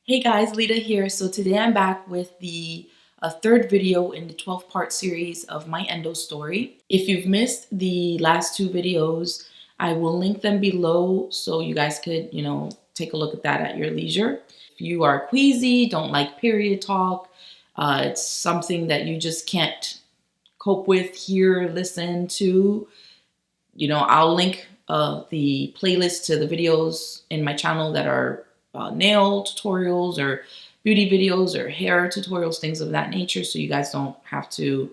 Hey guys, Leda here. So today I'm back with the third video in the 12-part series of my endo story. If you've missed the last two videos, I will link them below so you guys could, take a look at that at your leisure. If you are queasy, don't like period talk, it's something that you just can't cope with, hear, listen to, I'll link the playlist to the videos in my channel that are nail tutorials or beauty videos or hair tutorials, things of that nature, so you guys don't have to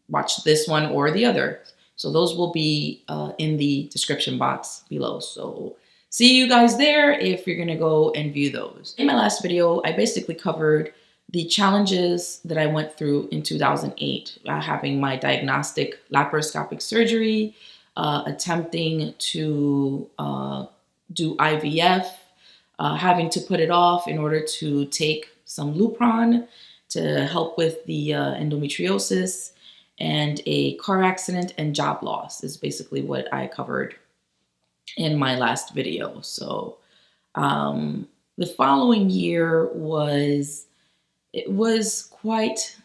watch this one or the other. So those will be in the description box below. So see you guys there if you're gonna go and view those. In my last video, I basically covered the challenges that I went through in 2008, having my diagnostic laparoscopic surgery, attempting to do IVF, having to put it off in order to take some Lupron to help with the endometriosis, and a car accident and job loss is basically what I covered in my last video. So the following year was quite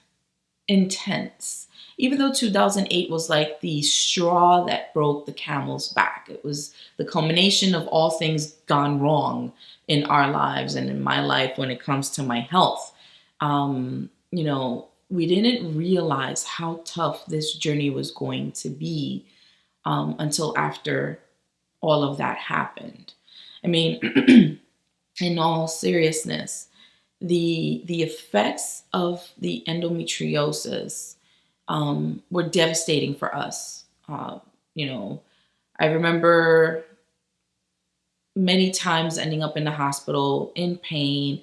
intense. Even though 2008 was like the straw that broke the camel's back, it was the culmination of all things gone wrong in our lives and in my life when it comes to my health. We didn't realize how tough this journey was going to be until after all of that happened. I mean, in all seriousness, the effects of the endometriosis were devastating for us. I remember many times ending up in the hospital in pain,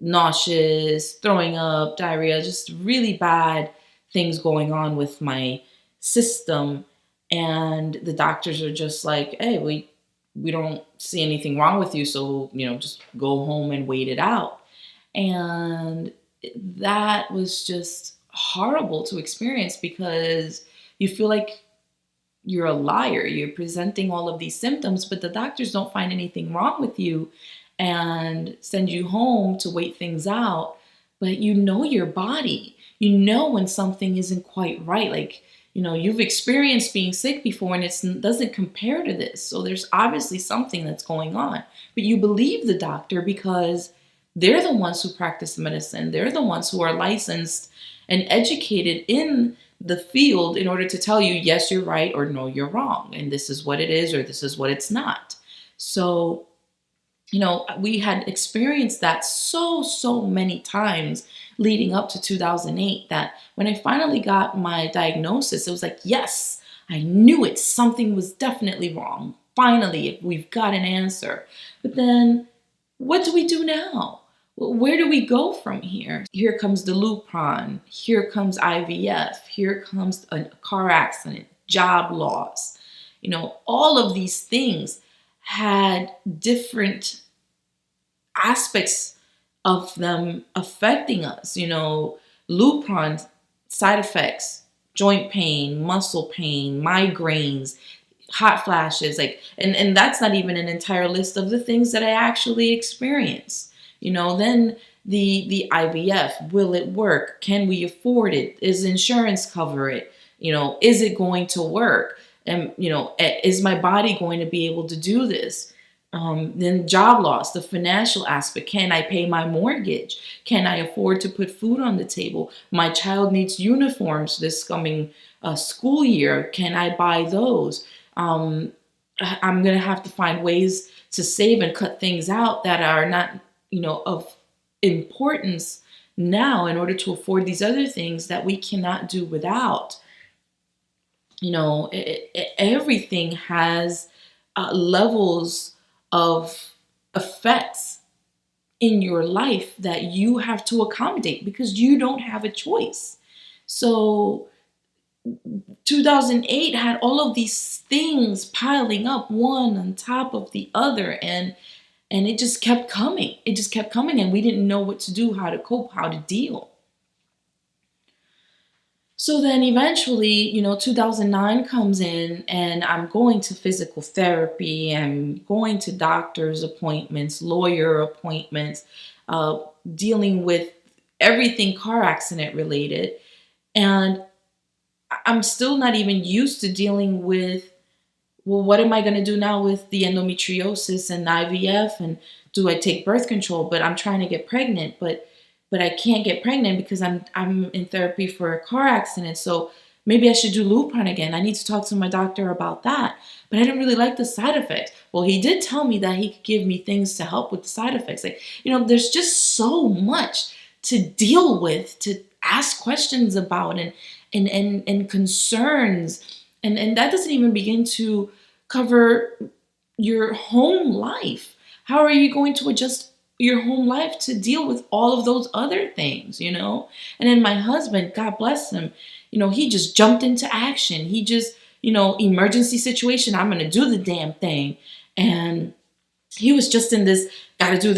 nauseous, throwing up, diarrhea, just really bad things going on with my system. And the doctors are just like, hey, we don't see anything wrong with you, so, just go home and wait it out. And that was just horrible to experience because you feel like you're a liar. You're presenting all of these symptoms, but the doctors don't find anything wrong with you and send you home to wait things out. But you know your body. You know when something isn't quite right. Like, you've experienced being sick before and it doesn't compare to this. So there's obviously something that's going on. But you believe the doctor because they're the ones who practice medicine. They're the ones who are licensed and educated in the field in order to tell you, yes, you're right, or no, you're wrong. And this is what it is, or this is what it's not. So, we had experienced that so many times leading up to 2008 that when I finally got my diagnosis, it was like, yes, I knew it. Something was definitely wrong. Finally, we've got an answer. But then what do we do now? Where do we go from here? Here comes the Lupron. Here comes IVF. Here comes a car accident, job loss. All of these things had different aspects of them affecting us. Lupron side effects, joint pain, muscle pain, migraines, hot flashes, and that's not even an entire list of the things that I actually experienced. Then the IVF, will it work? Can we afford it? Is insurance cover it? Is it going to work? And is my body going to be able to do this? Then job loss, the financial aspect. Can I pay my mortgage? Can I afford to put food on the table? My child needs uniforms this coming school year. Can I buy those? I'm going to have to find ways to save and cut things out that are not, of importance now in order to afford these other things that we cannot do without. Everything has levels of effects in your life that you have to accommodate because you don't have a choice. So 2008 had all of these things piling up one on top of the other, and it just kept coming. It just kept coming, and we didn't know what to do, how to cope, how to deal. So then eventually, 2009 comes in and I'm going to physical therapy. I'm going to doctor's appointments, lawyer appointments, uh, dealing with everything car accident related. And I'm still not even used to dealing with, well, what am I going to do now with the endometriosis and IVF? And do I take birth control? But I'm trying to get pregnant, but I can't get pregnant because I'm in therapy for a car accident. So maybe I should do Lupron again. I need to talk to my doctor about that. But I didn't really like the side effects. Well, he did tell me that he could give me things to help with the side effects. Like, there's just so much to deal with, to ask questions about, and concerns. And that doesn't even begin to cover your home life. How are you going to adjust your home life to deal with all of those other things, And then my husband, God bless him, he just jumped into action. He just, emergency situation, I'm going to do the damn thing. And he was just in this, got to do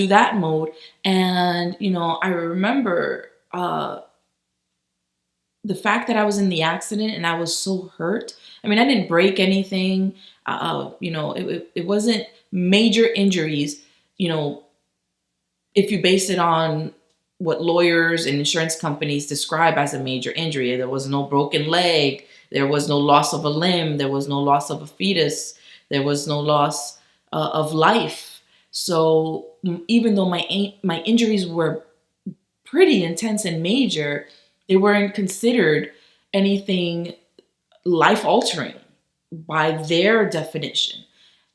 that mode. And, I remember the fact that I was in the accident and I was so hurt. I mean, I didn't break anything. It wasn't major injuries. If you base it on what lawyers and insurance companies describe as a major injury, there was no broken leg, there was no loss of a limb, there was no loss of a fetus, there was no loss of life. So even though my injuries were pretty intense and major, they weren't considered anything life altering by their definition.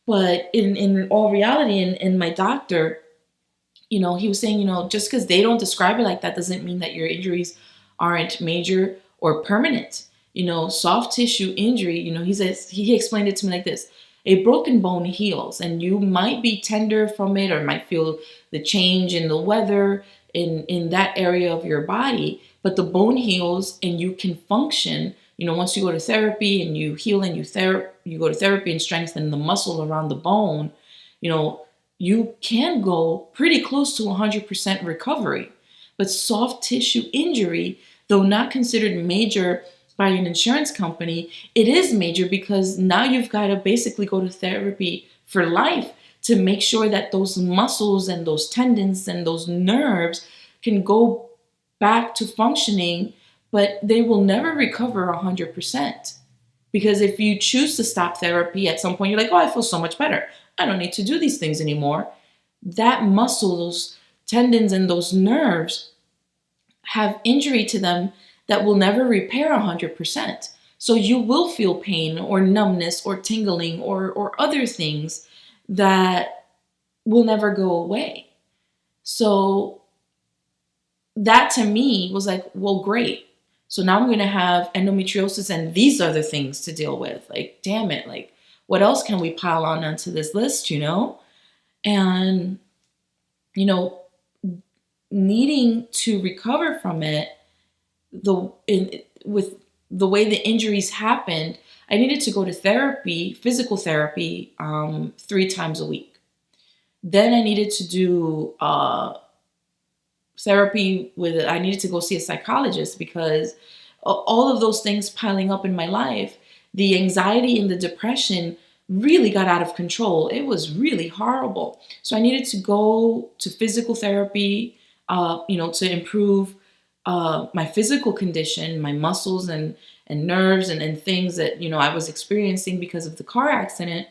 But in all reality, and my doctor, he was saying, just because they don't describe it like that doesn't mean that your injuries aren't major or permanent. Soft tissue injury, he explained it to me like this. A broken bone heals and you might be tender from it or might feel the change in the weather in that area of your body, but the bone heals and you can function. Once you go to therapy and you heal and you go to therapy and strengthen the muscle around the bone, you can go pretty close to 100% recovery. But soft tissue injury, though not considered major by an insurance company, it is major because now you've got to basically go to therapy for life to make sure that those muscles and those tendons and those nerves can go back to functioning, but they will never recover 100%. Because if you choose to stop therapy at some point, you're like, oh, I feel so much better. I don't need to do these things anymore. That muscle, those tendons and those nerves have injury to them that will never repair 100%. So you will feel pain or numbness or tingling or other things that will never go away. So that to me was like, well, great. So now I'm going to have endometriosis and these other things to deal with. Like, damn it. Like, what else can we pile on onto this list, And, needing to recover from it, with the way the injuries happened, I needed to go to therapy, physical therapy, 3 times a week. Then I needed to do therapy I needed to go see a psychologist because all of those things piling up in my life, the anxiety and the depression really got out of control. It was really horrible. So I needed to go to physical therapy, to improve my physical condition, my muscles and nerves and things that, I was experiencing because of the car accident.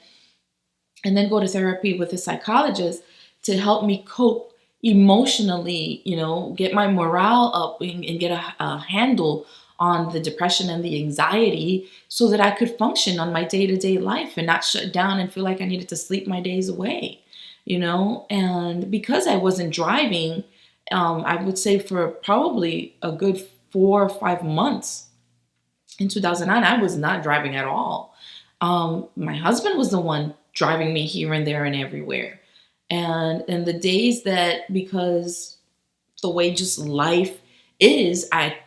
And then go to therapy with a psychologist to help me cope emotionally, get my morale up and get a handle on the depression and the anxiety so that I could function on my day-to-day life and not shut down and feel like I needed to sleep my days away, And because I wasn't driving, I would say for probably a good 4 or 5 months in 2009, I was not driving at all. My husband was the one driving me here and there and everywhere. And the days that, because the way just life is, I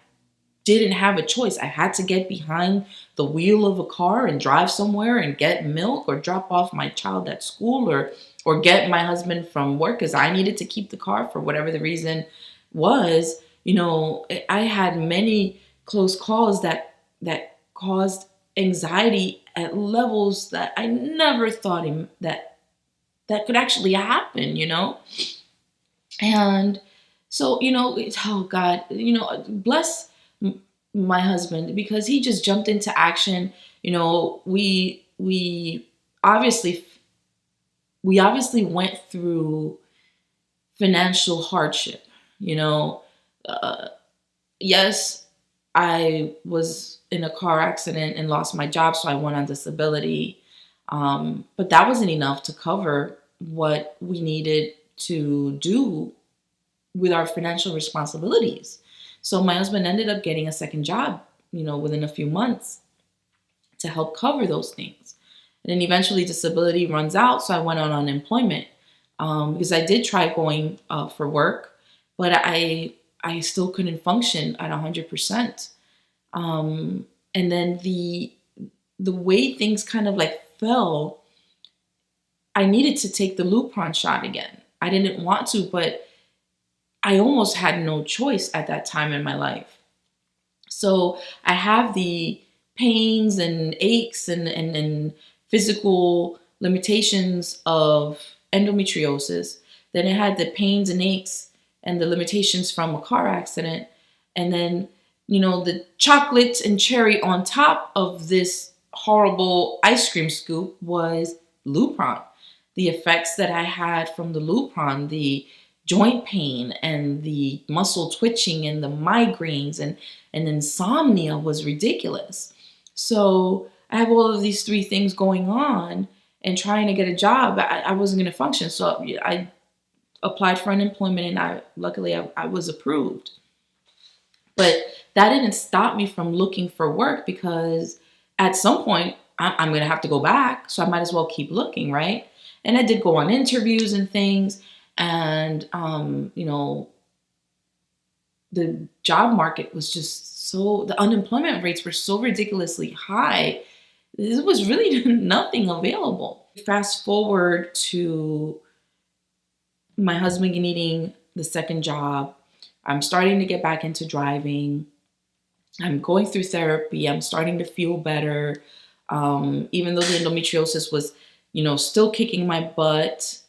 didn't have a choice. I had to get behind the wheel of a car and drive somewhere and get milk or drop off my child at school or get my husband from work because I needed to keep the car for whatever the reason was. I had many close calls that caused anxiety at levels that I never thought that could actually happen, And so, oh God, bless my husband, because he just jumped into action. We obviously we obviously went through financial hardship. You know, uh, yes, I was in a car accident and lost my job, so I went on disability. But that wasn't enough to cover what we needed to do with our financial responsibilities. So my husband ended up getting a second job, within a few months to help cover those things. And then eventually disability runs out, so I went on unemployment because I did try going for work, but I still couldn't function at 100%. And then the way things kind of like fell, I needed to take the Lupron shot again. I didn't want to, but I almost had no choice at that time in my life. So I have the pains and aches and physical limitations of endometriosis. Then I had the pains and aches and the limitations from a car accident. And then, the chocolate and cherry on top of this horrible ice cream scoop was Lupron. The effects that I had from the Lupron, the joint pain and the muscle twitching and the migraines and insomnia was ridiculous. So I have all of these three things going on and trying to get a job. I wasn't going to function. So I applied for unemployment and luckily I was approved. But that didn't stop me from looking for work, because at some point I'm going to have to go back. So I might as well keep looking, right? And I did go on interviews and things. And, the job market was just the unemployment rates were so ridiculously high. There was really nothing available. Fast forward to my husband needing the second job. I'm starting to get back into driving. I'm going through therapy. I'm starting to feel better. Even though the endometriosis was, still kicking my butt,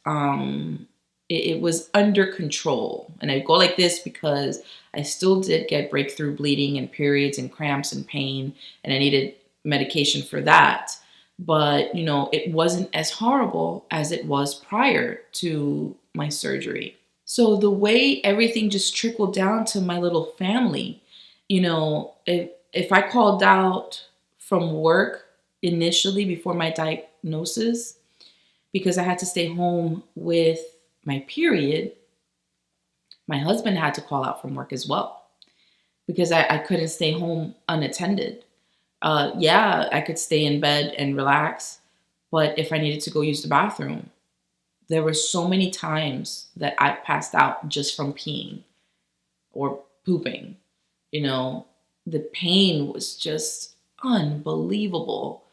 it was under control. And I go like this because I still did get breakthrough bleeding and periods and cramps and pain, and I needed medication for that. But, it wasn't as horrible as it was prior to my surgery. So the way everything just trickled down to my little family, if I called out from work initially before my diagnosis, because I had to stay home with my period, my husband had to call out from work as well, because I couldn't stay home unattended. Yeah, I could stay in bed and relax, but if I needed to go use the bathroom, there were so many times that I passed out just from peeing or pooping. The pain was just unbelievable.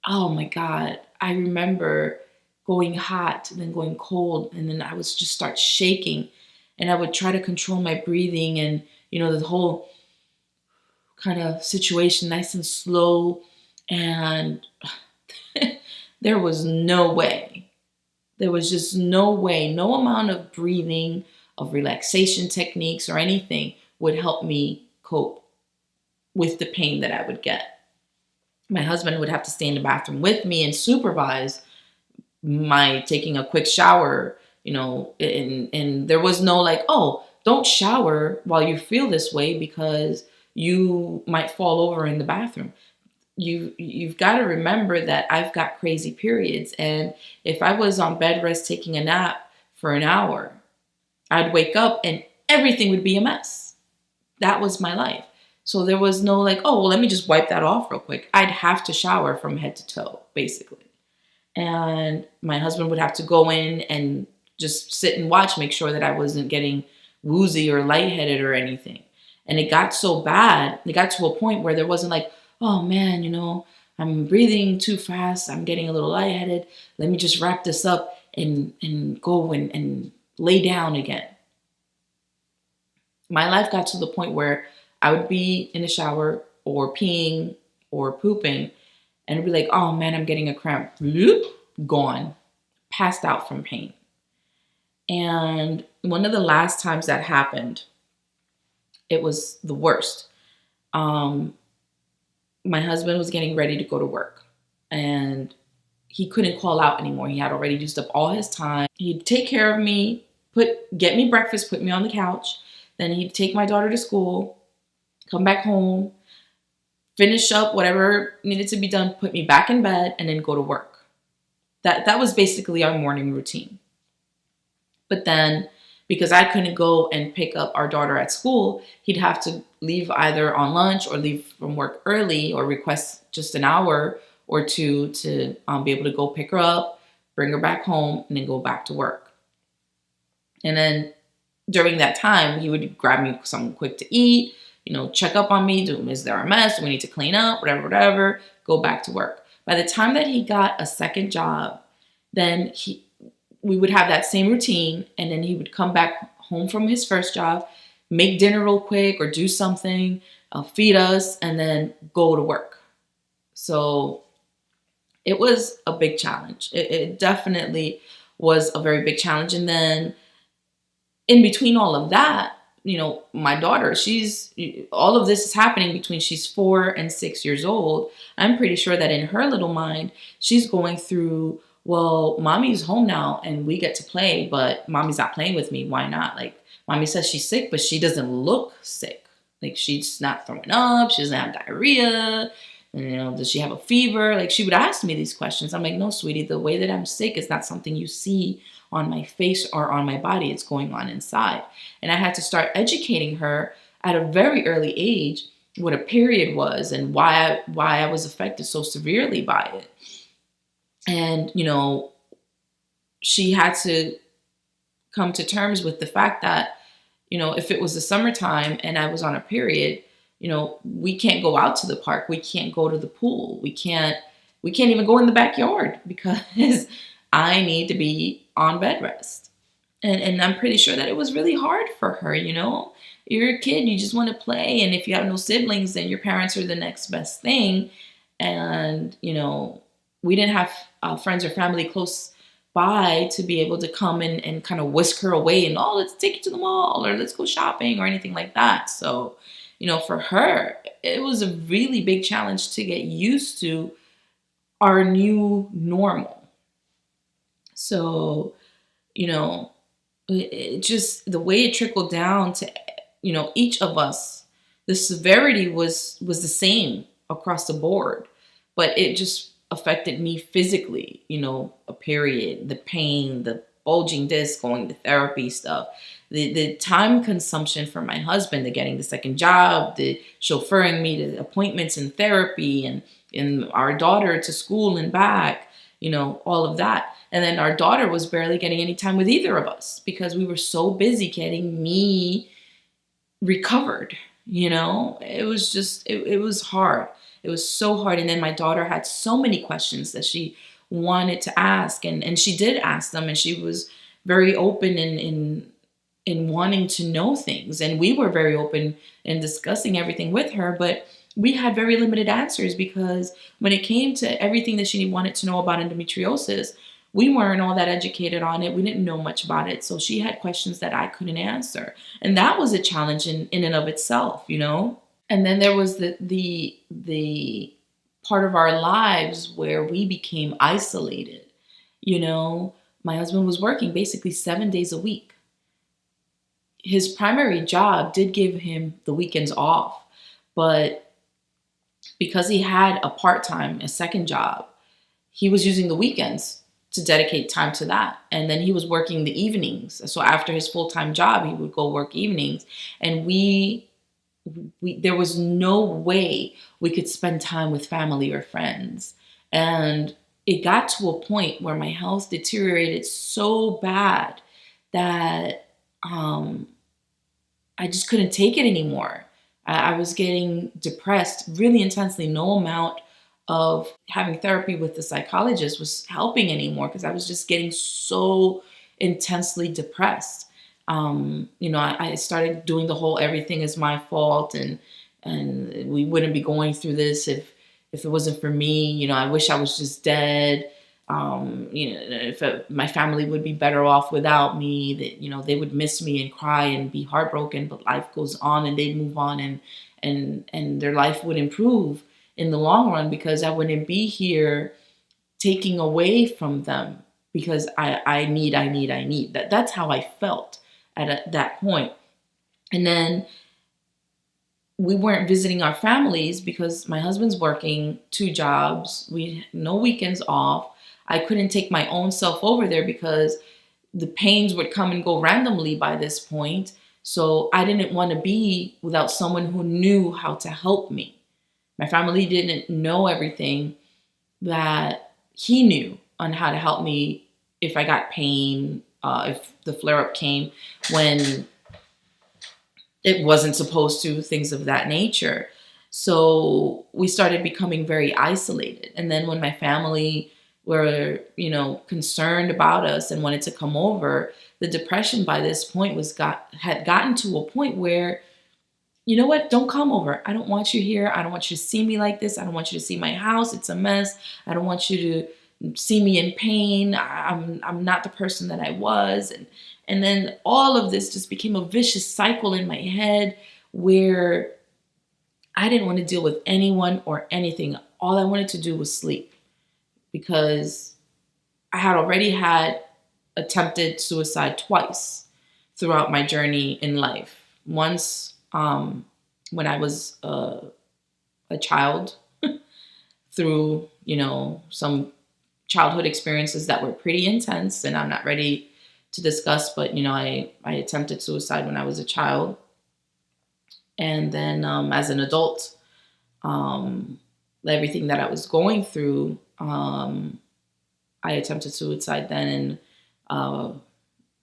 Oh my God. I remember going hot and then going cold, and then I would just start shaking, and I would try to control my breathing and, the whole kind of situation nice and slow. And there was no way. There was just no way, no amount of breathing, of relaxation techniques or anything would help me cope with the pain that I would get. My husband would have to stay in the bathroom with me and supervise my taking a quick shower, and there was no like, oh, don't shower while you feel this way because you might fall over in the bathroom. You've got to remember that I've got crazy periods, and if I was on bed rest taking a nap for an hour, I'd wake up and everything would be a mess. That was my life. So there was no like, oh, well, let me just wipe that off real quick. I'd have to shower from head to toe, basically. And my husband would have to go in and just sit and watch, make sure that I wasn't getting woozy or lightheaded or anything. And it got so bad, it got to a point where there wasn't like, oh man, I'm breathing too fast, I'm getting a little lightheaded, let me just wrap this up and go and lay down again. My life got to the point where I would be in the shower or peeing or pooping, and it'd be like, oh man, I'm getting a cramp. Bloop, gone, passed out from pain. And one of the last times that happened, it was the worst. Um, my husband was getting ready to go to work, and he couldn't call out anymore. He had already used up all his time. He'd take care of me, get me breakfast, put me on the couch. Then he'd take my daughter to school, come back home, finish up whatever needed to be done, put me back in bed, and then go to work. That was basically our morning routine. But then, because I couldn't go and pick up our daughter at school, he'd have to leave either on lunch or leave from work early or request just an hour or two to be able to go pick her up, bring her back home, and then go back to work. And then during that time, he would grab me something quick to eat, check up on me, is there a mess? Do we need to clean up? Whatever, go back to work. By the time that he got a second job, then we would have that same routine, and then he would come back home from his first job, make dinner real quick or do something, feed us, and then go to work. So it was a big challenge. It definitely was a very big challenge. And then in between all of that, my daughter, all of this is happening between she's 4 and 6 years old. I'm pretty sure that in her little mind, she's going through, well, mommy's home now and we get to play, but mommy's not playing with me. Why not? Like, mommy says she's sick, but she doesn't look sick. Like, she's not throwing up. She doesn't have diarrhea. Does she have a fever? Like, she would ask me these questions. I'm like, no, sweetie, the way that I'm sick is not something you see on my face or on my body. It's going on inside. And I had to start educating her at a very early age what a period was and why I was affected so severely by it. And, she had to come to terms with the fact that, if it was the summertime and I was on a period, we can't go out to the park. We can't go to the pool. We can't even go in the backyard because I need to be on bed rest. And I'm pretty sure that it was really hard for her, You're a kid, you just want to play. And if you have no siblings, then your parents are the next best thing. And, we didn't have friends or family close by to be able to come and kind of whisk her away and, oh, let's take you to the mall or let's go shopping or anything like that. So, for her, it was a really big challenge to get used to our new normal. So, it just, the way it trickled down to, each of us, the severity was the same across the board, but it just affected me physically, a period, the pain, the bulging disc, going to therapy stuff, the time consumption for my husband, the getting the second job, the chauffeuring me to appointments and therapy and our daughter to school and back, all of that. And then our daughter was barely getting any time with either of us because we were so busy getting me recovered. It was just, it was hard. It was so hard. And then my daughter had so many questions that she wanted to ask. And she did ask them. And she was very open in wanting to know things. And we were very open in discussing everything with her. But we had very limited answers because when it came to everything that she wanted to know about endometriosis, we weren't all that educated on it. We didn't know much about it. So she had questions that I couldn't answer. And that was a challenge in and of itself, And then there was the part of our lives where we became isolated. My husband was working basically 7 days a week. His primary job did give him the weekends off, but because he had a second job, he was using the weekends to dedicate time to that. And then he was working the evenings. So after his full-time job, he would go work evenings. And there was no way we could spend time with family or friends. And it got to a point where my health deteriorated so bad that I just couldn't take it anymore. I was getting depressed really intensely. No amount of having therapy with the psychologist was helping anymore because I was just getting so intensely depressed. I started doing the whole everything is my fault, and we wouldn't be going through this if it wasn't for me. I wish I was just dead. If my family would be better off without me, that, they would miss me and cry and be heartbroken, but life goes on and they'd move on, and their life would improve in the long run because I wouldn't be here taking away from them because I need. That's how I felt at that point. And then we weren't visiting our families because my husband's working 2 jobs. We had no weekends off. I couldn't take my own self over there because the pains would come and go randomly by this point. So I didn't want to be without someone who knew how to help me. My family didn't know everything that he knew on how to help me if I got pain, if the flare-up came when it wasn't supposed to, things of that nature. So we started becoming very isolated. And then when my family were, concerned about us and wanted to come over, the depression by this point had gotten to a point where, you know what, don't come over. I don't want you here. I don't want you to see me like this. I don't want you to see my house. It's a mess. I don't want you to see me in pain. I'm not the person that I was. And then all of this just became a vicious cycle in my head where I didn't want to deal with anyone or anything. All I wanted to do was sleep because I had already had attempted suicide twice throughout my journey in life. Once when I was a child through, some childhood experiences that were pretty intense and I'm not ready to discuss, but, I attempted suicide when I was a child. And then as an adult, everything that I was going through, I attempted suicide then, and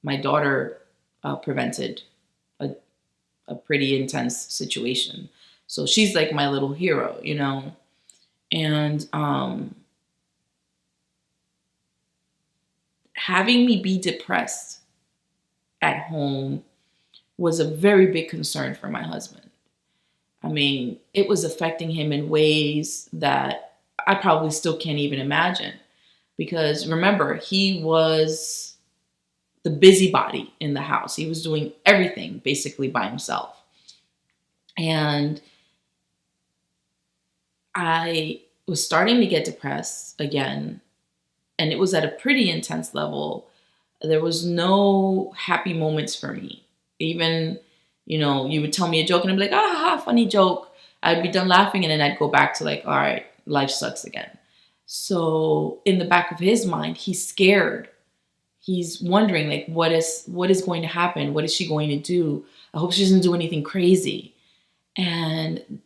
my daughter prevented a pretty intense situation. So she's like my little hero, and having me be depressed at home was a very big concern for my husband. I mean, it was affecting him in ways that I probably still can't even imagine. Because remember, he was the busybody in the house. He was doing everything basically by himself. And I was starting to get depressed again. And it was at a pretty intense level. There was no happy moments for me. Even, you would tell me a joke and I'd be like, funny joke. I'd be done laughing and then I'd go back to like, all right, life sucks again. So in the back of his mind, he's scared. He's wondering like, what is going to happen? What is she going to do? I hope she doesn't do anything crazy. And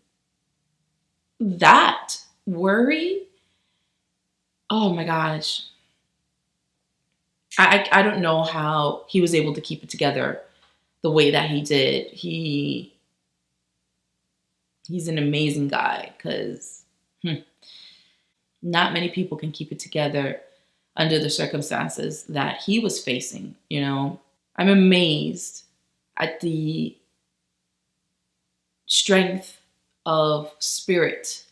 that worry, oh my gosh. I don't know how he was able to keep it together the way that he did. He's an amazing guy because not many people can keep it together under the circumstances that he was facing, I'm amazed at the strength of spirit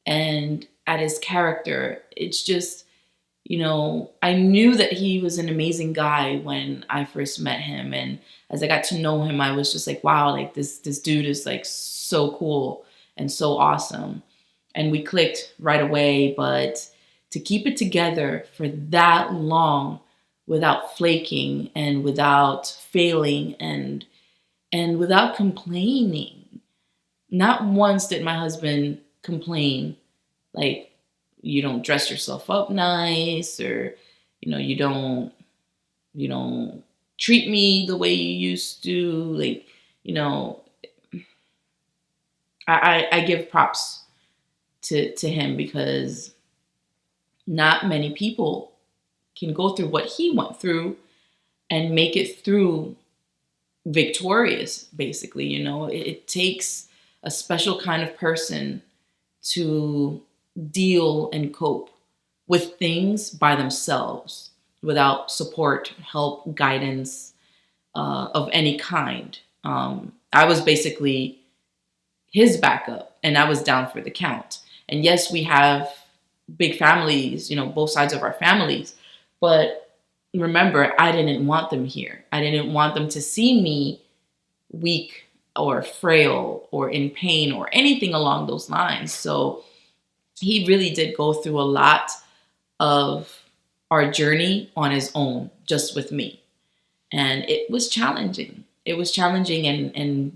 and at his character. It's just, I knew that he was an amazing guy when I first met him. And as I got to know him, I was just like, wow, like this dude is like so cool and so awesome. And we clicked right away. But to keep it together for that long without flaking and without failing and without complaining, not once did my husband complain, like, you don't dress yourself up nice, or, you don't treat me the way you used to. Like, I give props to him because not many people can go through what he went through and make it through victorious, basically. It takes a special kind of person to deal and cope with things by themselves without support, help, guidance, of any kind. I was basically his backup, and I was down for the count. And yes, we have big families, both sides of our families, but remember, I didn't want them here. I didn't want them to see me weak or frail or in pain or anything along those lines. So he really did go through a lot of our journey on his own, just with me. And it was challenging. It was challenging, and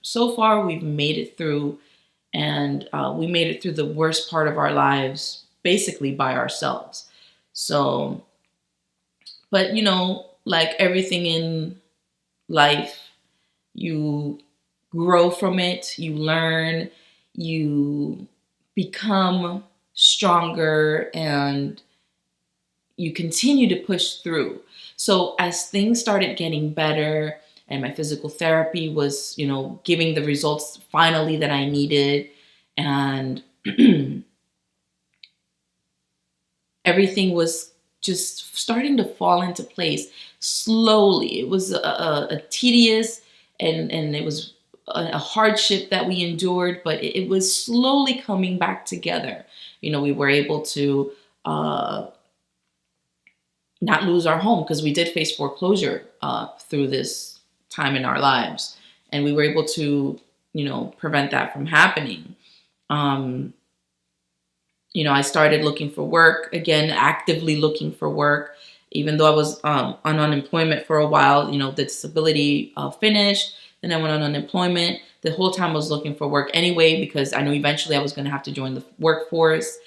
so far we've made it through, and we made it through the worst part of our lives basically by ourselves. So, but like everything in life, you grow from it, you learn, you become stronger, and you continue to push through. So as things started getting better and my physical therapy was, giving the results finally that I needed, and everything was just starting to fall into place slowly. It was a tedious and it was a hardship that we endured, but it was slowly coming back together. We were able to not lose our home, because we did face foreclosure through this time in our lives, and we were able to prevent that from happening. I started looking for work again, actively looking for work, even though I was on unemployment for a while. The disability finished, then I went on unemployment. The whole time I was looking for work anyway, because I knew eventually I was going to have to join the workforce.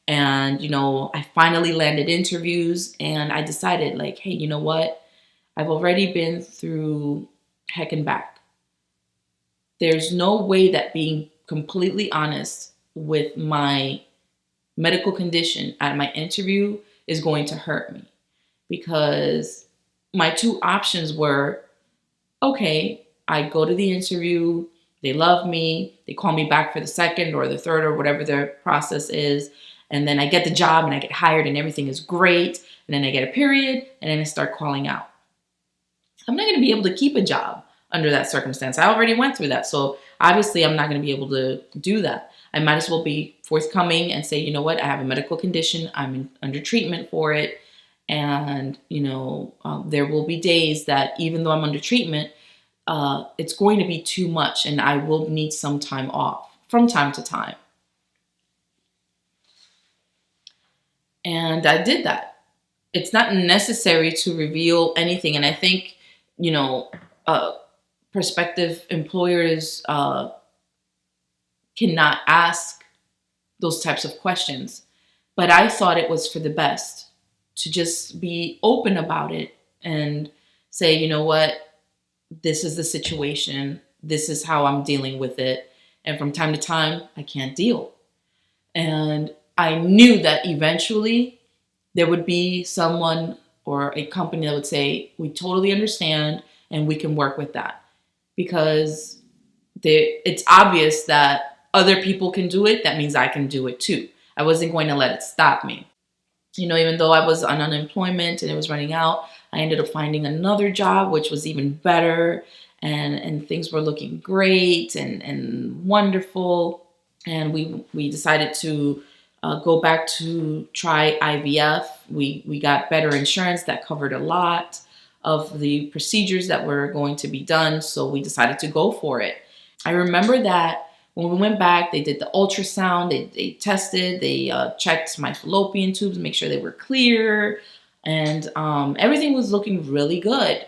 And, I finally landed interviews, and I decided, like, hey, you know what? I've already been through heck and back. There's no way that being completely honest with my medical condition at my interview is going to hurt me, because my two options were, okay, I go to the interview, they love me, they call me back for the second or the third or whatever their process is, and then I get the job and I get hired and everything is great, and then I get a period and then I start calling out. I'm not going to be able to keep a job under that circumstance. I already went through that, so obviously I'm not going to be able to do that. I might as well be forthcoming and say, you know what, I have a medical condition, I'm under treatment for it, and there will be days that even though I'm under treatment, it's going to be too much, and I will need some time off from time to time. And I did that. It's not necessary to reveal anything, and I think prospective employers cannot ask those types of questions. But I thought it was for the best to just be open about it and say, you know what, this is the situation, this is how I'm dealing with it, and from time to time, I can't deal. And I knew that eventually there would be someone or a company that would say, we totally understand and we can work with that. Because it's obvious that other people can do it, that means I can do it too. I wasn't going to let it stop me. Even though I was on unemployment and it was running out, I ended up finding another job, which was even better, and things were looking great and wonderful. And we decided to go back to try IVF. We got better insurance that covered a lot of the procedures that were going to be done, so we decided to go for it. I remember that when we went back, they did the ultrasound, they tested, they checked my fallopian tubes, make sure they were clear, and everything was looking really good.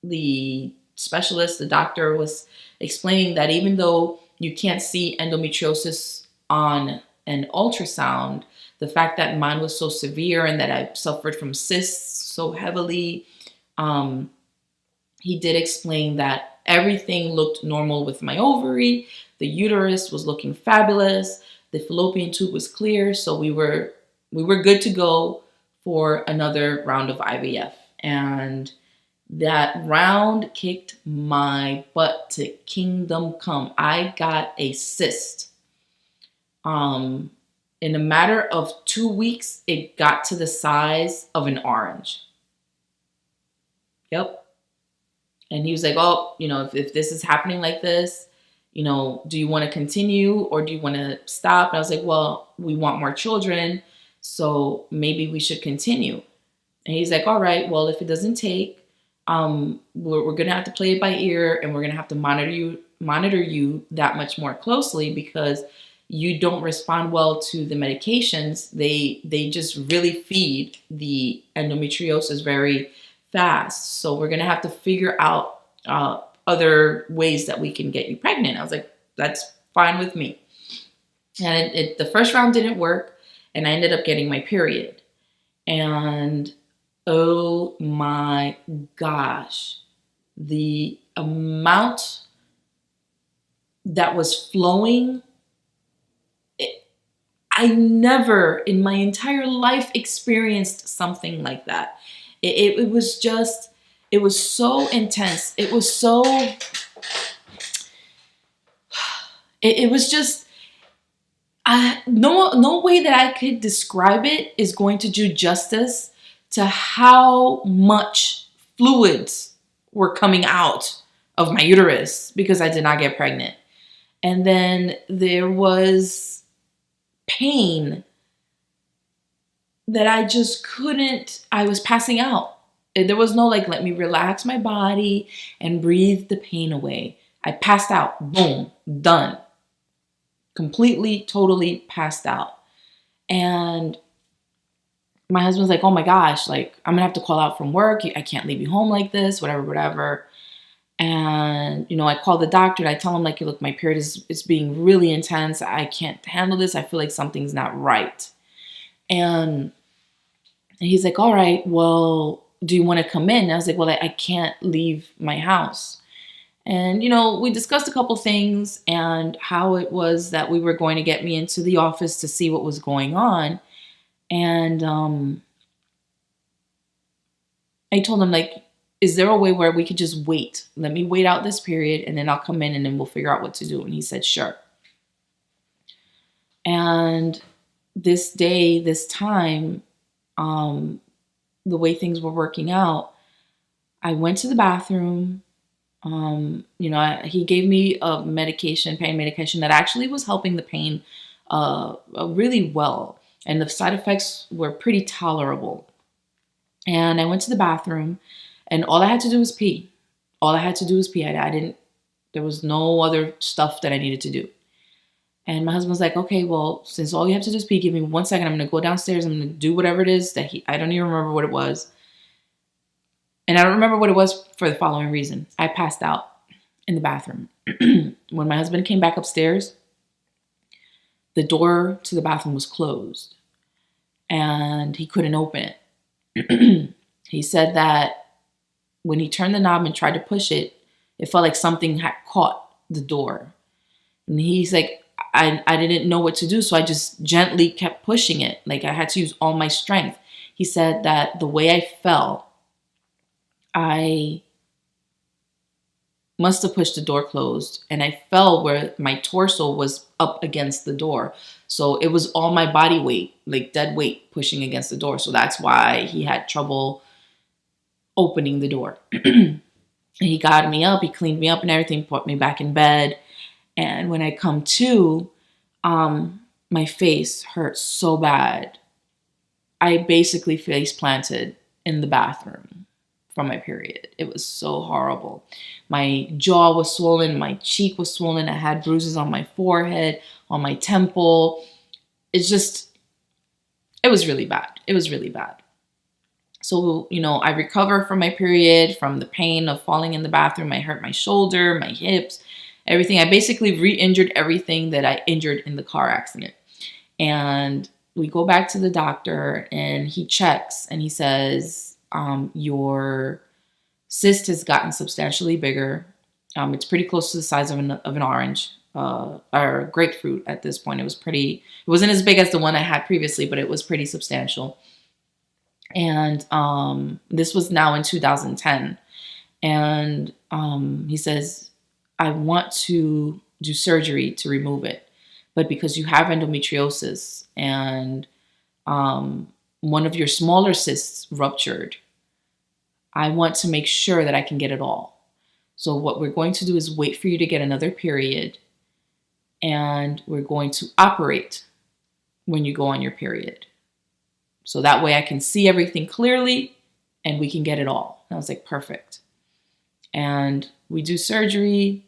The specialist, the doctor, was explaining that even though you can't see endometriosis on an ultrasound, the fact that mine was so severe and that I suffered from cysts so heavily, he did explain that everything looked normal with my ovary, the uterus was looking fabulous, the fallopian tube was clear, so we were good to go for another round of IVF. And that round kicked my butt to kingdom come. I got a cyst. In a matter of 2 weeks, it got to the size of an orange. Yep. And he was like, oh, if this is happening like this, do you want to continue or do you want to stop? And I was like, well, we want more children, so maybe we should continue. And he's like, all right, well, if it doesn't take, we're going to have to play it by ear, and we're going to have to monitor you that much more closely, because you don't respond well to the medications. They just really feed the endometriosis very fast. So we're going to have to figure out other ways that we can get you pregnant. I was like, that's fine with me. And the first round didn't work, and I ended up getting my period. And oh my gosh, the amount that was flowing, I never in my entire life experienced something like that. It was just, it was so intense. It was so, it was just, no way that I could describe it is going to do justice to how much fluids were coming out of my uterus because I did not get pregnant. And then there was pain that I just couldn't, I was passing out. There was no like, let me relax my body and breathe the pain away. I passed out. Boom, done. Completely, totally passed out. And my husband's like, oh my gosh, like, I'm gonna have to call out from work. I can't leave you home like this, whatever. And, I call the doctor and I tell him, like, look, my period is being really intense. I can't handle this. I feel like something's not right. And he's like, all right, well, do you want to come in? And I was like, well, I can't leave my house. And, we discussed a couple things and how it was that we were going to get me into the office to see what was going on. And I told him, like, is there a way where we could just wait? Let me wait out this period and then I'll come in and then we'll figure out what to do. And he said, sure. And this day, this time, the way things were working out, I went to the bathroom. He gave me a pain medication that actually was helping the pain really well. And the side effects were pretty tolerable. And I went to the bathroom and all I had to do was pee. There was no other stuff that I needed to do. And my husband's like, okay, well, since all you have to do is pee, give me 1 second. I'm going to go downstairs. I'm going to do whatever it is that I don't even remember what it was. And I don't remember what it was for the following reason. I passed out in the bathroom. When my husband came back upstairs, the door to the bathroom was closed and he couldn't open it. He said that when he turned the knob and tried to push it, it felt like something had caught the door. And he's like, I didn't know what to do, so I just gently kept pushing it. Like I had to use all my strength. He said that the way I fell, I must have pushed the door closed and I fell where my torso was up against the door. So it was all my body weight, like dead weight, pushing against the door. So that's why he had trouble opening the door. He got me up, he cleaned me up and everything, put me back in bed. And when I come to, my face hurt so bad. I basically face planted in the bathroom from my period. It was so horrible. My jaw was swollen, my cheek was swollen. I had bruises on my forehead, on my temple. It was really bad. It was really bad. So, I recover from my period, from the pain of falling in the bathroom. I hurt my shoulder, my hips, everything. I basically re-injured everything that I injured in the car accident. And we go back to the doctor and he checks and he says, your cyst has gotten substantially bigger. It's pretty close to the size of an orange or grapefruit at this point. It wasn't as big as the one I had previously, but it was pretty substantial. And this was now in 2010. And he says, I want to do surgery to remove it. But because you have endometriosis and one of your smaller cysts ruptured, I want to make sure that I can get it all. So what we're going to do is wait for you to get another period, and we're going to operate when you go on your period. So that way I can see everything clearly and we can get it all. And I was like, perfect. And we do surgery.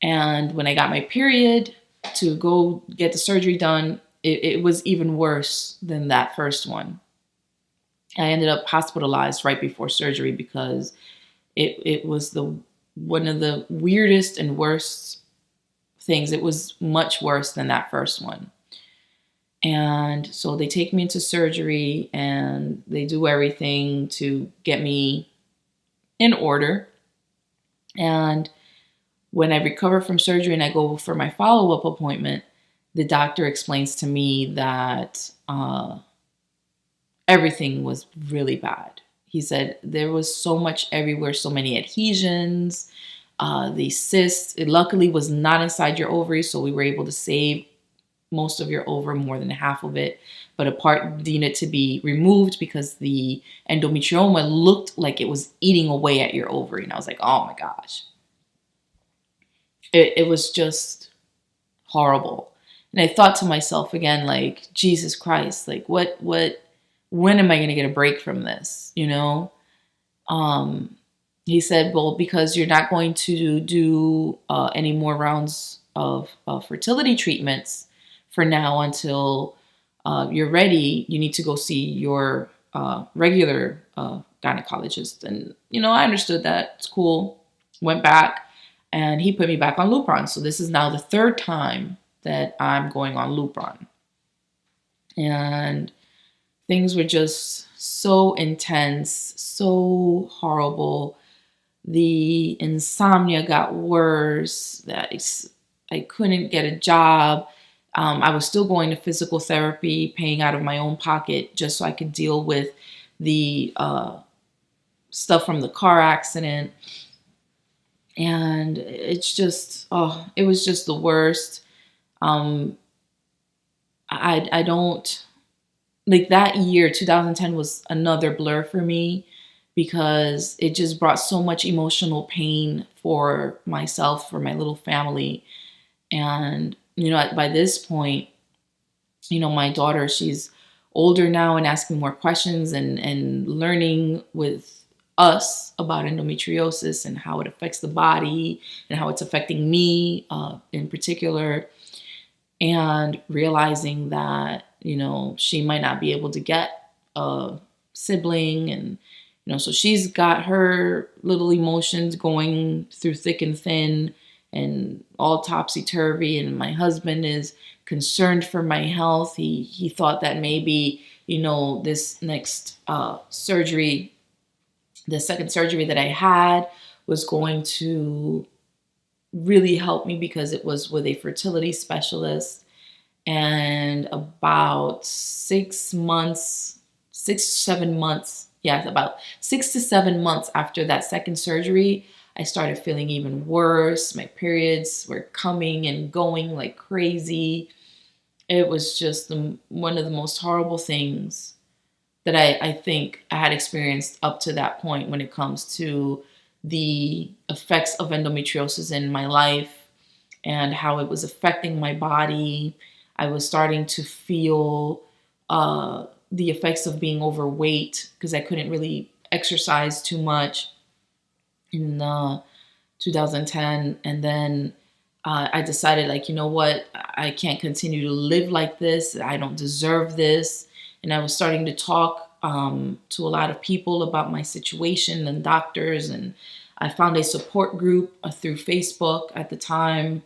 And when I got my period to go get the surgery done, it was even worse than that first one. I ended up hospitalized right before surgery because it was one of the weirdest and worst things. It was much worse than that first one. And so they take me into surgery and they do everything to get me in order. And when I recover from surgery and I go for my follow-up appointment, the doctor explains to me that everything was really bad. He said there was so much everywhere, so many adhesions, the cysts. It luckily was not inside your ovaries, so we were able to save most of your ovary, more than half of it, but a part needed to be removed because the endometrioma looked like it was eating away at your ovary. And I was like, oh my gosh. It was just horrible. And I thought to myself again, like, Jesus Christ, like when am I going to get a break from this? You know? He said, well, because you're not going to do any more rounds of fertility treatments for now until you're ready, you need to go see your regular gynecologist. And, you know, I understood that. It's cool. Went back and he put me back on Lupron. So this is now the third time that I'm going on Lupron. And things were just so intense, so horrible. The insomnia got worse. I couldn't get a job. I was still going to physical therapy, paying out of my own pocket just so I could deal with the stuff from the car accident. And it's just, it was just the worst. I don't, like that year, 2010 was another blur for me because it just brought so much emotional pain for myself, for my little family. And you know, by this point, you know, my daughter, she's older now and asking more questions and learning with us about endometriosis and how it affects the body and how it's affecting me in particular. And realizing that, you know, she might not be able to get a sibling. And, you know, so she's got her little emotions going through thick and thin and all topsy-turvy. And my husband is concerned for my health. He thought that maybe, you know, this next surgery, the second surgery that I had was going to really help me because it was with a fertility specialist. And about 6 months, 7 months, yeah, about 6 to 7 months after that second surgery, I started feeling even worse. My periods were coming and going like crazy. It was just one of the most horrible things that I think I had experienced up to that point when it comes to the effects of endometriosis in my life and how it was affecting my body. I was starting to feel the effects of being overweight because I couldn't really exercise too much in 2010. And then I decided, like, you know what? I can't continue to live like this. I don't deserve this. And I was starting to talk to a lot of people about my situation and doctors. And I found a support group through Facebook at the time.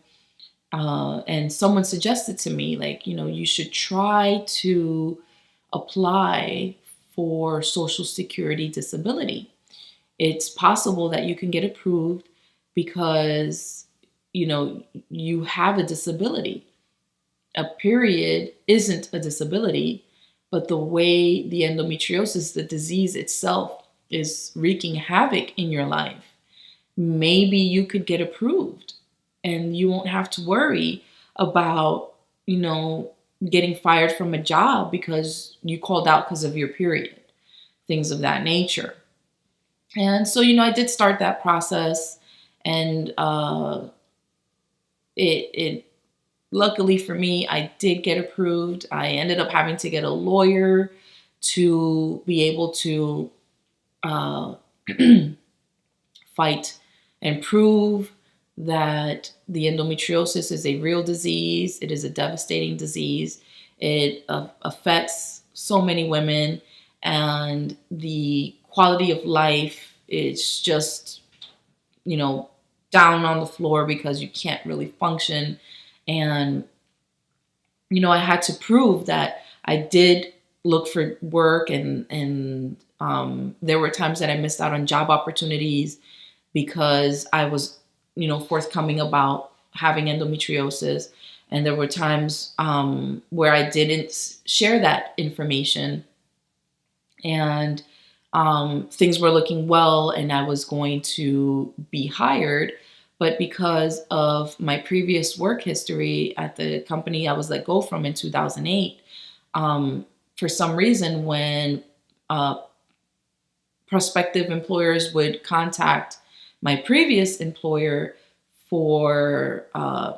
And someone suggested to me, like, you know, you should try to apply for Social Security disability. It's possible that you can get approved because, you know, you have a disability. A period isn't a disability, but the way the endometriosis, the disease itself, is wreaking havoc in your life, maybe you could get approved and you won't have to worry about, you know, getting fired from a job because you called out because of your period, things of that nature. And so, you know, I did start that process. And it luckily for me, I did get approved. I ended up having to get a lawyer to be able to uh, fight and prove that the endometriosis is a real disease. It is a devastating disease. It affects so many women, and the quality of life is just, you know, down on the floor because you can't really function. And, you know, I had to prove that I did look for work, and there were times that I missed out on job opportunities because I was, you know, forthcoming about having endometriosis. And there were times where I didn't share that information, and things were looking well and I was going to be hired. But because of my previous work history at the company I was let go from in 2008, for some reason, when prospective employers would contact my previous employer for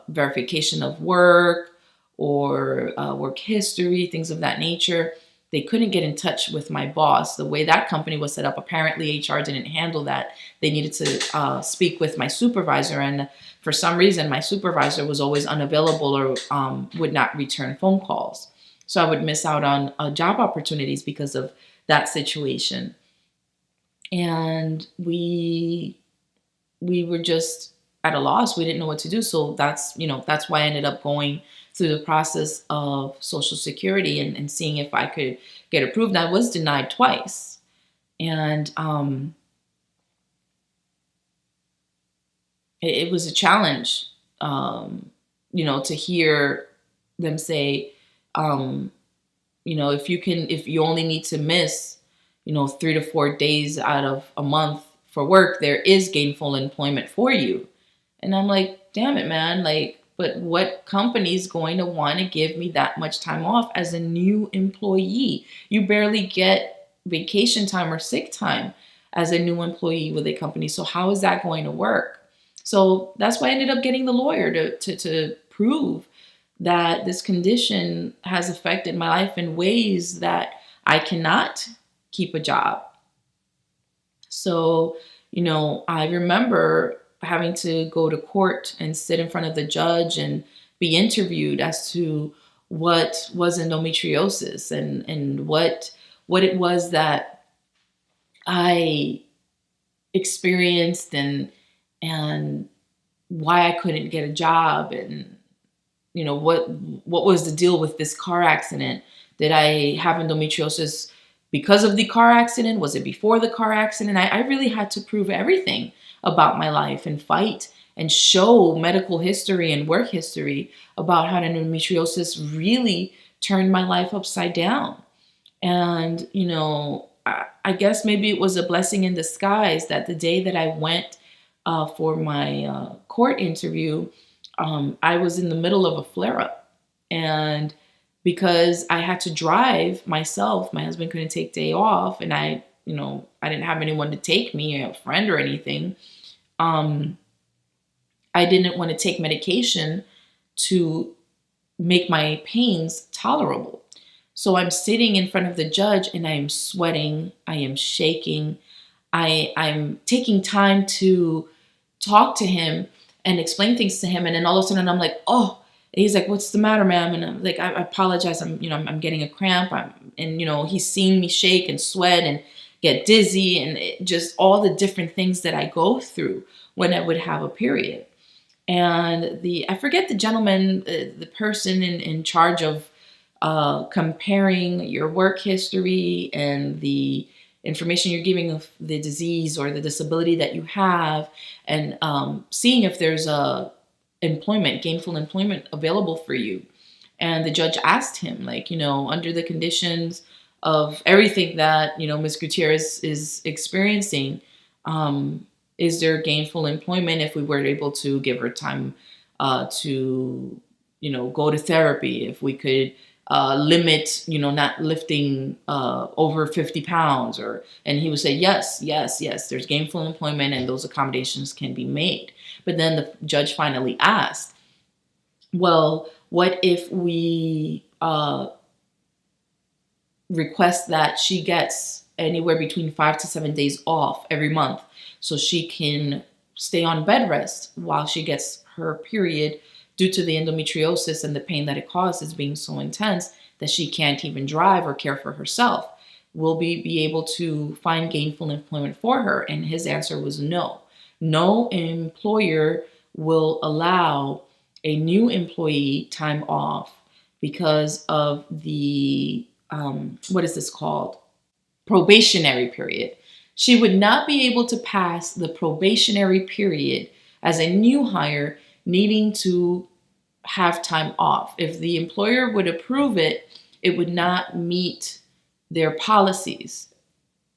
verification of work or work history, things of that nature, they couldn't get in touch with my boss. The way that company was set up, apparently HR didn't handle that. They needed to speak with my supervisor, and for some reason, my supervisor was always unavailable or would not return phone calls. So I would miss out on job opportunities because of that situation. And we were just at a loss. We didn't know what to do. So that's, you know, that's why I ended up going through the process of Social Security and seeing if I could get approved. I was denied twice. And it was a challenge, you know, to hear them say, you know, if you only need to miss, you know, 3 to 4 days out of a month for work, there is gainful employment for you. And I'm like, damn it, man. Like, but what company's going to want to give me that much time off as a new employee? You barely get vacation time or sick time as a new employee with a company. So how is that going to work? So that's why I ended up getting the lawyer to prove that this condition has affected my life in ways that I cannot keep a job. So, you know, I remember having to go to court and sit in front of the judge and be interviewed as to what was endometriosis and what it was that I experienced, and why I couldn't get a job, and you know, what was the deal with this car accident? Did I have endometriosis because of the car accident? Was it before the car accident? I really had to prove everything about my life and fight and show medical history and work history about how endometriosis really turned my life upside down. And, you know, I guess maybe it was a blessing in disguise that the day that I went for my court interview, I was in the middle of a flare-up. And because I had to drive myself, my husband couldn't take day off, and I didn't have anyone to take me, a friend or anything. I didn't want to take medication to make my pains tolerable. So I'm sitting in front of the judge and I am sweating, I am shaking, I'm taking time to talk to him and explain things to him. And then all of a sudden I'm like, oh, and he's like, what's the matter, ma'am? And I'm like, I apologize. I'm getting a cramp. And he's seen me shake and sweat and get dizzy and just all the different things that I go through when I would have a period. And I forget the gentleman, the person in charge of comparing your work history and the information you're giving of the disease or the disability that you have, and seeing if there's gainful employment available for you. And the judge asked him, like, under the conditions of everything that, Ms. Gutierrez is experiencing, is there gainful employment if we were able to give her time to, go to therapy, if we could limit, not lifting over 50 pounds, and he would say, yes, yes, yes, there's gainful employment and those accommodations can be made. But then the judge finally asked, well, what if we request that she gets anywhere between 5 to 7 days off every month so she can stay on bed rest while she gets her period, due to the endometriosis and the pain that it causes being so intense that she can't even drive or care for herself? Will we be able to find gainful employment for her? And his answer was no. No employer will allow a new employee time off because of the, what is this called? Probationary period. She would not be able to pass the probationary period as a new hire needing to have time off. If the employer would approve it, it would not meet their policies.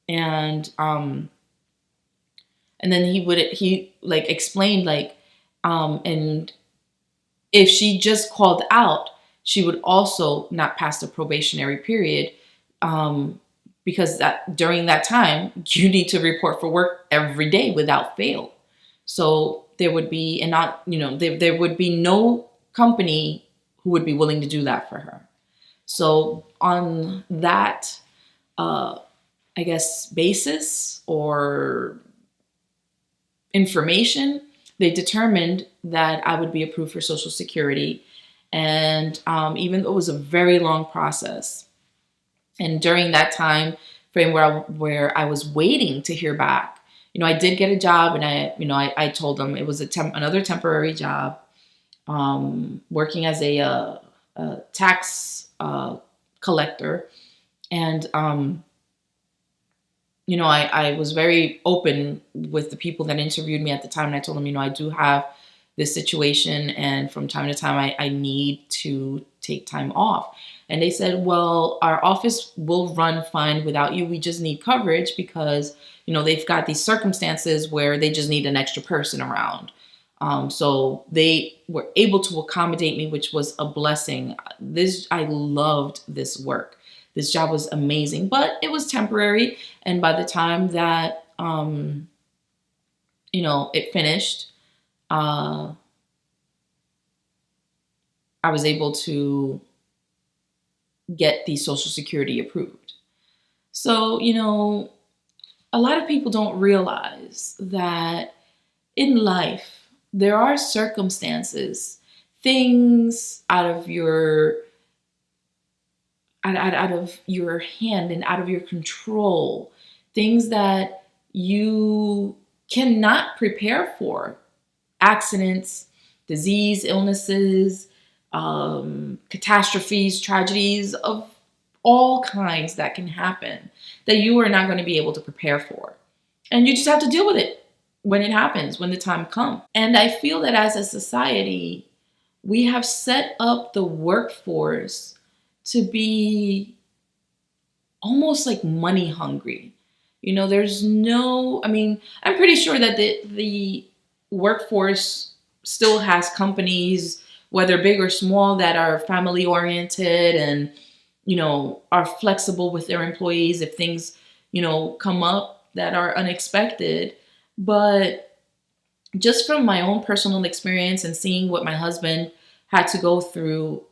And then he explained and if she just called out, she would also not pass the probationary period, because during that time you need to report for work every day without fail. So there would be there would be no company who would be willing to do that for her. So on that, I guess, basis or information, they determined that I would be approved for Social Security. And even though it was a very long process, and during that time frame where I was waiting to hear back, I did get a job, and I told them it was another temporary job, working as a tax collector. And I was very open with the people that interviewed me at the time, and I told them, I do have this situation, and from time to time I need to take time off. And they said, well, our office will run fine without you. We just need coverage because, they've got these circumstances where they just need an extra person around. So they were able to accommodate me, which was a blessing. I loved this work. This job was amazing, but it was temporary. And by the time that, it finished, I was able to get the Social Security approved. So, a lot of people don't realize that in life, there are circumstances, things out of your hand and out of your control, things that you cannot prepare for. Accidents, disease, illnesses, catastrophes, tragedies of all kinds that can happen that you are not going to be able to prepare for. And you just have to deal with it when it happens, when the time comes. And I feel that as a society, we have set up the workforce to be almost like money hungry. I'm pretty sure that the workforce still has companies, whether big or small, that are family oriented and, are flexible with their employees if things, come up that are unexpected. But just from my own personal experience and seeing what my husband had to go through,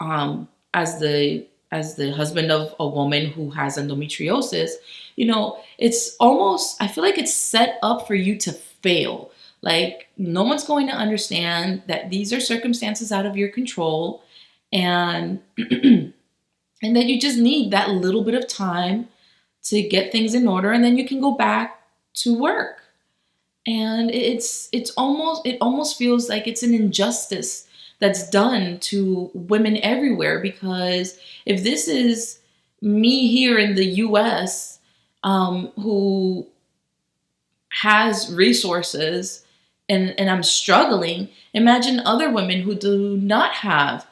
as the husband of a woman who has endometriosis, it's almost, I feel like it's set up for you to fail. Like, no one's going to understand that these are circumstances out of your control, and and that you just need that little bit of time to get things in order, and then you can go back to work. And it almost feels like it's an injustice that's done to women everywhere, because if this is me here in the US, who has resources, and I'm struggling, imagine other women who do not have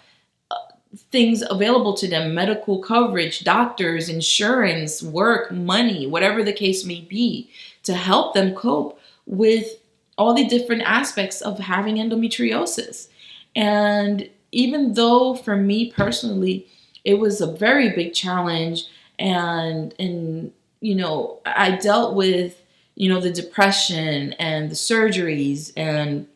things available to them, medical coverage, doctors, insurance, work, money, whatever the case may be, to help them cope with all the different aspects of having endometriosis. And even though for me personally, it was a very big challenge. And you know, I dealt with, you know, the depression and the surgeries and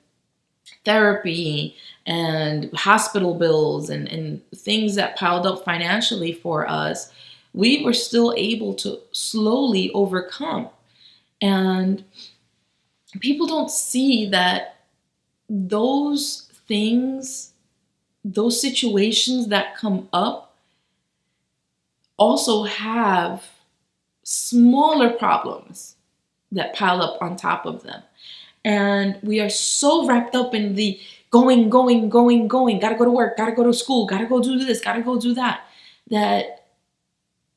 therapy and hospital bills and things that piled up financially for us. We were still able to slowly overcome. And people don't see that those things, those situations that come up also have smaller problems that pile up on top of them. And we are so wrapped up in the going, gotta go to work, gotta go to school, gotta go do this, gotta go do that, that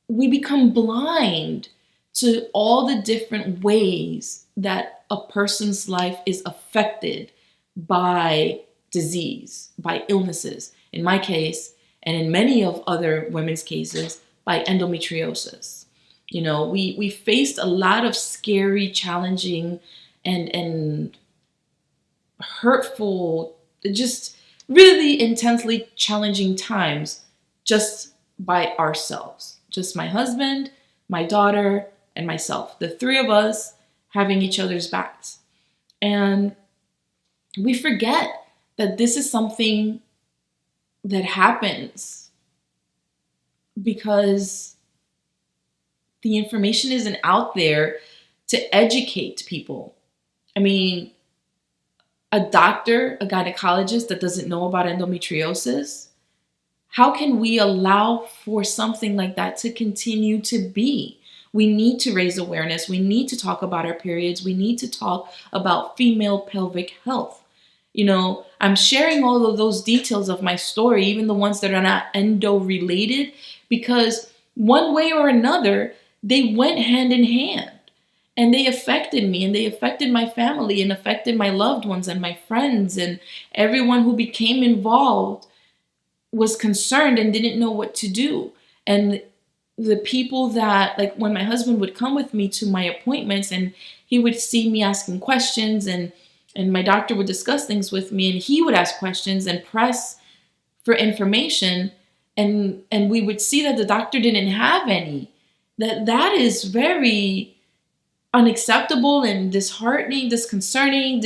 we become blind to all the different ways that a person's life is affected by disease, by illnesses. In my case, and in many of other women's cases, by endometriosis. You know, we faced a lot of scary, challenging, and hurtful, just really intensely challenging times just by ourselves. Just my husband, my daughter, and myself. The three of us having each other's backs. And we forget that this is something that happens because the information isn't out there to educate people. I mean, a doctor, a gynecologist that doesn't know about endometriosis, how can we allow for something like that to continue to be? We need to raise awareness. We need to talk about our periods. We need to talk about female pelvic health. You know, I'm sharing all of those details of my story, even the ones that are not endo related, because one way or another, they went hand in hand. And they affected me, and they affected my family, and affected my loved ones and my friends, and everyone who became involved was concerned and didn't know what to do. And the people that, like when my husband would come with me to my appointments and he would see me asking questions, and my doctor would discuss things with me, and he would ask questions and press for information, and we would see that the doctor didn't have any. That is very unacceptable and disheartening, disconcerting.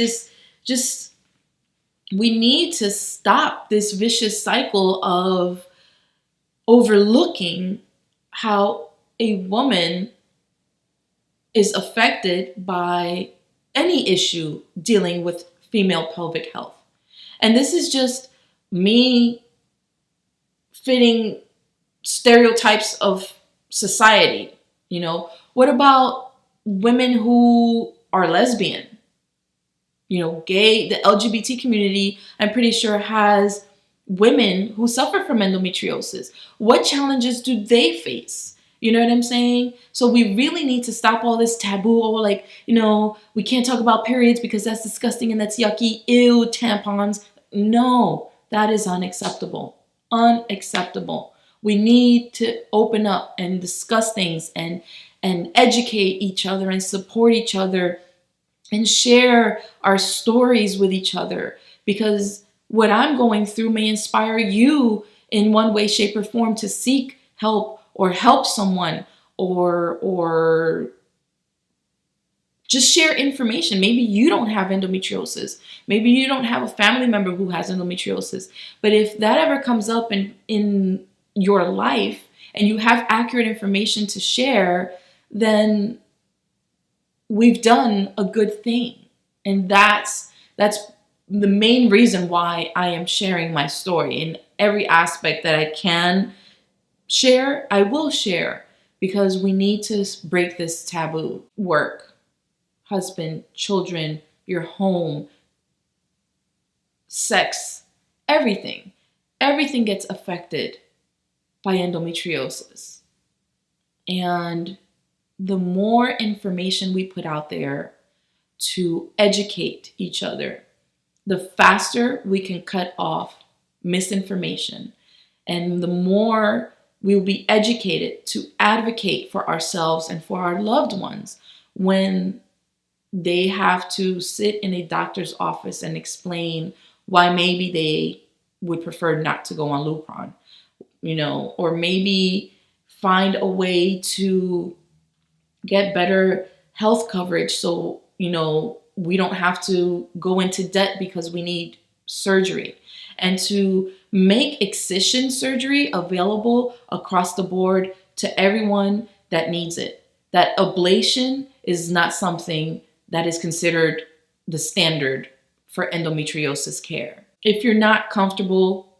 We need to stop this vicious cycle of overlooking how a woman is affected by any issue dealing with female pelvic health. And this is just me fitting stereotypes of society. You know, what about women who are lesbian? You know, gay, the LGBT community, I'm pretty sure, has women who suffer from endometriosis. What challenges do they face? You know what I'm saying? So we really need to stop all this taboo, like, you know, we can't talk about periods because that's disgusting and that's yucky. Ew, tampons. No, that is unacceptable. Unacceptable. We need to open up and discuss things and educate each other and support each other and share our stories with each other, because what I'm going through may inspire you in one way, shape, or form to seek help or help someone, or just share information. Maybe you don't have endometriosis. Maybe you don't have a family member who has endometriosis. But if that ever comes up in your life and you have accurate information to share, then we've done a good thing. And that's the main reason why I am sharing my story. In every aspect that I can share, I will share, because we need to break this taboo. Work, husband, children, your home, sex, everything. Everything gets affected by endometriosis. And the more information we put out there to educate each other, the faster we can cut off misinformation. And the more we will be educated to advocate for ourselves and for our loved ones when they have to sit in a doctor's office and explain why maybe they would prefer not to go on Lupron. or maybe find a way to get better health coverage so, we don't have to go into debt because we need surgery. And to make excision surgery available across the board to everyone that needs it. That ablation is not something that is considered the standard for endometriosis care. If you're not comfortable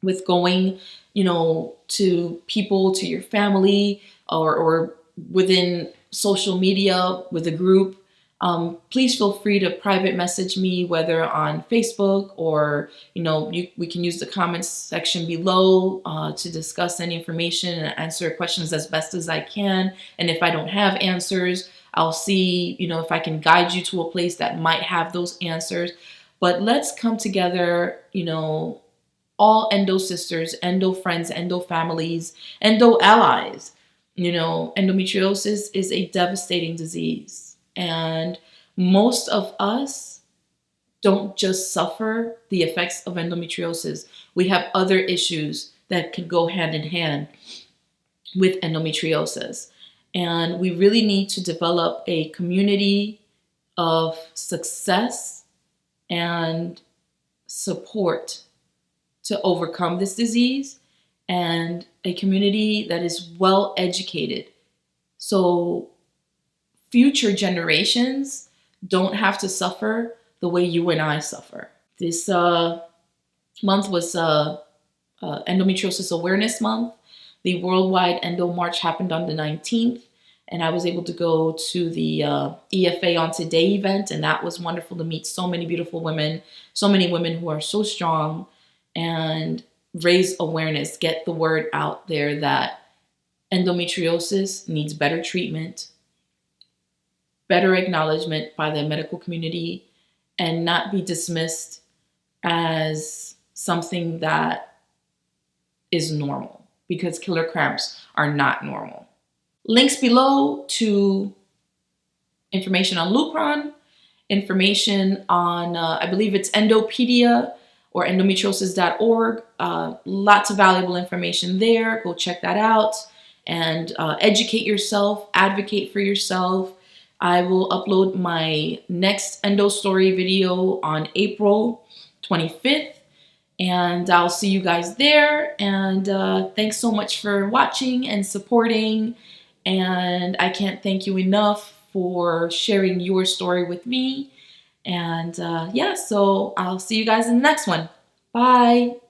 with going, to people, to your family, or within social media with a group, please feel free to private message me, whether on Facebook or, we can use the comments section below to discuss any information and answer questions as best as I can. And if I don't have answers, I'll see, if I can guide you to a place that might have those answers. But let's come together, all endo sisters, endo friends, endo families, endo allies. Endometriosis is a devastating disease. And most of us don't just suffer the effects of endometriosis. We have other issues that could go hand in hand with endometriosis. And we really need to develop a community of success and support to overcome this disease, and a community that is well educated so future generations don't have to suffer the way you and I suffer. This month was Endometriosis Awareness Month. The Worldwide Endo March happened on the 19th, and I was able to go to the EFA on Today event, and that was wonderful to meet so many beautiful women, so many women who are so strong, and raise awareness, get the word out there that endometriosis needs better treatment, better acknowledgement by the medical community, and not be dismissed as something that is normal, because killer cramps are not normal. Links below to information on Lupron, information on, I believe it's Endopedia or endometriosis.org. Lots of valuable information there. Go check that out and educate yourself, advocate for yourself. I will upload my next endo story video on April 25th, and I'll see you guys there. And thanks so much for watching and supporting. And I can't thank you enough for sharing your story with me. And yeah, so I'll see you guys in the next one. Bye.